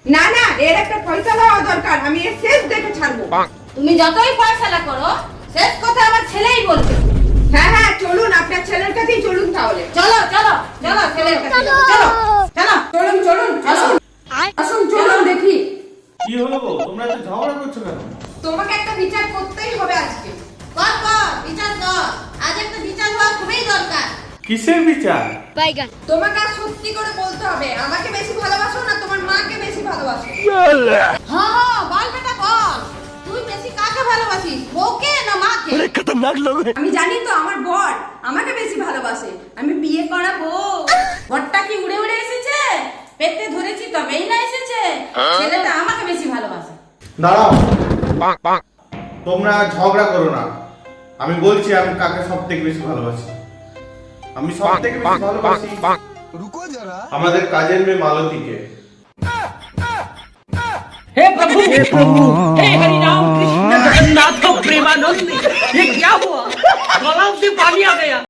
না না, এর একটা ফয়সালা হওয়া দরকার। আমি এর শেষ দেখে ছাড়বো। তুমি যতই ফয়সালা করো, শেষ কথা আমার ছেলেই বলবে। হ্যাঁ হ্যাঁ, চলুন, আপনার ছেলের কাছেই চলুন তাহলে। চলো চলো চলো ছেলের কাছে যাবো। চলো চলো চলুন চলুন আসুন আসুন, চলুন দেখি। কি হলো গো, তোমরা এত ঝগড়া করছো কেন? তোমাকে একটা বিচার করতেই হবে আজকে। কর কর বিচার কর। আজ একটা বিচার হওয়া খুবই দরকার। কিসের বিচার? তোমাকে আর সত্যি করে বলতে হবে, আমাকে বেশি ভালোবাসো না তোমার মাকে বেশি ভালোবাসো? হ্যাঁ হ্যাঁ বল বেটা বল, তুই বেশি কাকে ভালোবাসিস, বউকে না মাকে? আমি জানি তো আমার বর আমাকে বেশি ভালোবাসে। আমি বিয়ে করা বউ। বরটা কি উড়ে উড়ে এসেছে? পেটে ধরেছি তবেই না এসেছে। ছেলেটা আমাকে বেশি ভালোবাসে। দাঁড়াও, তোমরা ঝগড়া করো না। আমি বলছি আমি কাকে সব থেকে বেশি ভালোবাসি। আমি সব থেকে বেশি ভালোবাসি रुको जरा আমাদের কাজের মেয়ে মালতীকে। हे प्रभु हे हरि राम कृष्ण जगन्नाथ प्रेमानंद, ये क्या हुआ? गला से पानी आ गया।